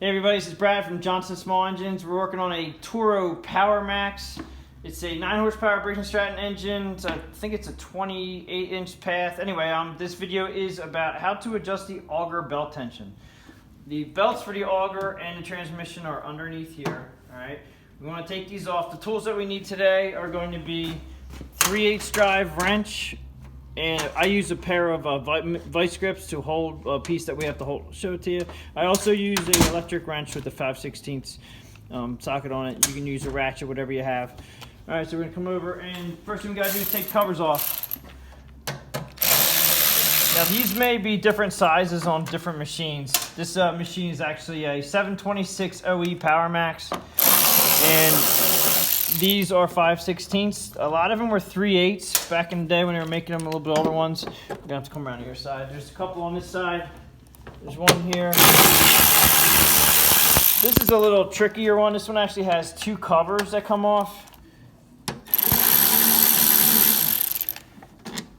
Hey everybody, this is Brad from Johnson Small Engines. We're working on a Toro Power Max. It's a 9 horsepower Briggs & Stratton engine. I think it's a 28-inch path. Anyway, this video is about how to adjust the Auger belt tension. The belts for the Auger and the transmission are underneath here. All right, we want to take these off. The tools that we need today are going to be 3/8 drive wrench, and I use a pair of Vise Grips to hold a piece that we have to hold. Show it to you. I also use an electric wrench with a 5/16 socket on it. You can use a ratchet, whatever you have. All right, so we're gonna come over, and first thing we gotta do is take covers off. Now these may be different sizes on different machines. This machine is actually a 726 OE Power Max, and these are 5/16. A lot of them were 3/8 back in the day when they were making them a little bit older ones. We're gonna have to come around to your side. There's a couple on this side. There's one here. This is a little trickier one. This one actually has 2 covers that come off.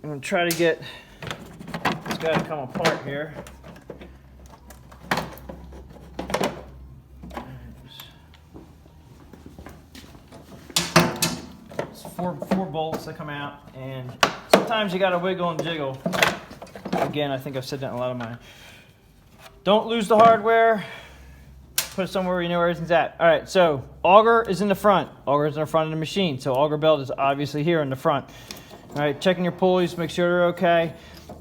I'm gonna try to get this guy to come apart here. Four bolts that come out, and sometimes you gotta wiggle and jiggle. Again, I think I've said that in a lot of mine. Don't lose the hardware. Put it somewhere where you know where everything's at. All right, so Auger is in the front. Auger is in the front of the machine, so Auger belt is obviously here in the front. All right, checking your pulleys, make sure they're okay.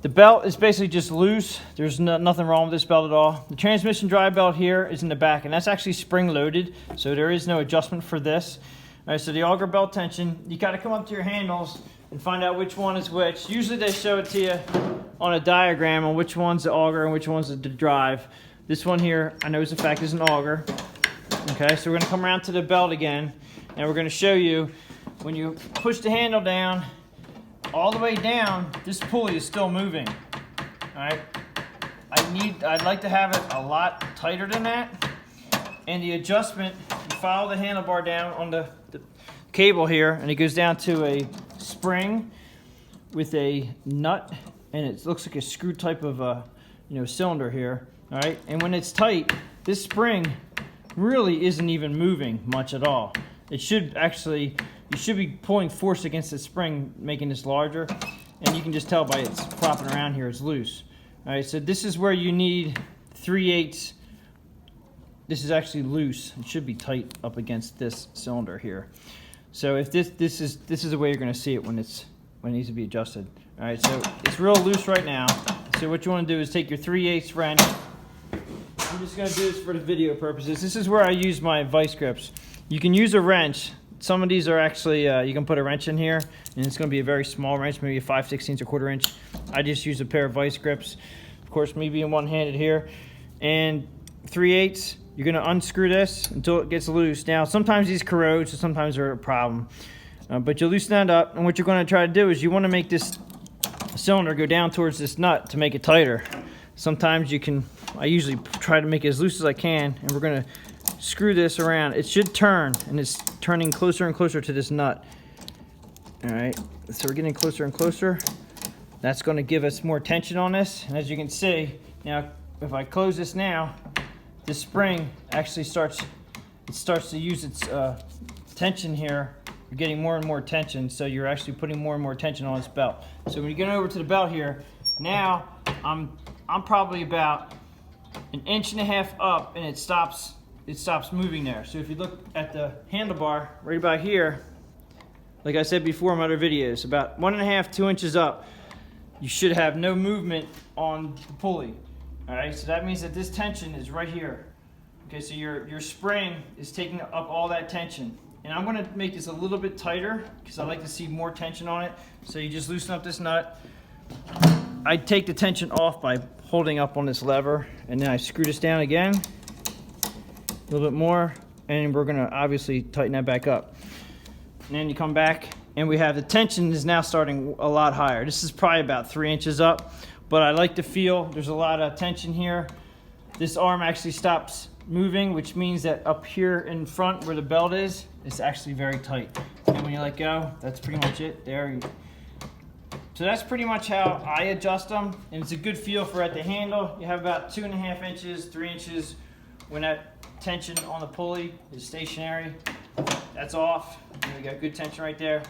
The belt is basically just loose. There's nothing wrong with this belt at all. The transmission drive belt here is in the back, and that's actually spring loaded, so there is no adjustment for this. All right, so the Auger belt tension, you got to come up to your handles and find out which one is which. Usually they show it to you on a diagram on which one's the Auger and which one's the drive. This one here, I know as a fact, is an Auger. Okay, so we're going to come around to the belt again, and we're going to show you when you push the handle down, all the way down, this pulley is still moving. All right, I'd like to have it a lot tighter than that. And the adjustment, you follow the handlebar down on the cable here, and it goes down to a spring with a nut, and it looks like a screw type of cylinder here. All right, and when it's tight, this spring really isn't even moving much at all. It should actually, you should be pulling force against the spring, making this larger, and you can just tell by it's flopping around here, it's loose. All right, so this is where you need 3/8. This is actually loose. It should be tight up against this cylinder here. So if this is the way you're going to see it when it needs to be adjusted. All right, so it's real loose right now. So what you want to do is take your 3/8 wrench. I'm just going to do this for the video purposes. This is where I use my Vise Grips. You can use a wrench. Some of these are actually, you can put a wrench in here, and it's going to be a very small wrench, maybe a 5/16 or 1/4 inch. I just use a pair of Vise Grips. Of course, me being one-handed here. And 3/8, you're going to unscrew this until it gets loose. Now, sometimes these corrode, so sometimes they're a problem. But you loosen that up, and what you're going to try to do is you want to make this cylinder go down towards this nut to make it tighter. Sometimes you can, I usually try to make it as loose as I can, and we're going to screw this around. It should turn, and it's turning closer and closer to this nut. All right, so we're getting closer and closer. That's going to give us more tension on this, and as you can see, now if I close this now, this spring actually starts to use its tension here. You're getting more and more tension, so you're actually putting more and more tension on this belt. So when you get over to the belt here, now I'm probably about 1.5 inches up, and it stops moving there. So if you look at the handlebar right about here, like I said before in my other videos, about 1.5 to 2 inches up, you should have no movement on the pulley. All right, so that means that this tension is right here. Okay, so your spring is taking up all that tension. And I'm gonna make this a little bit tighter because I like to see more tension on it. So you just loosen up this nut. I take the tension off by holding up on this lever, and then I screw this down again, a little bit more, and we're gonna obviously tighten that back up. And then you come back, and we have the tension is now starting a lot higher. This is probably about 3 inches up, but I like to feel there's a lot of tension here. This arm actually stops moving, which means that up here in front where the belt is, it's actually very tight. And when you let go, that's pretty much it. There. So that's pretty much how I adjust them, and it's a good feel for at the handle. You have about 2.5 inches, 3 inches when that tension on the pulley is stationary, that's off. And we got good tension right there.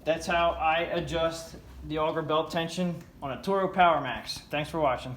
That's how I adjust the auger belt tension on a Toro Power Max. Thanks for watching.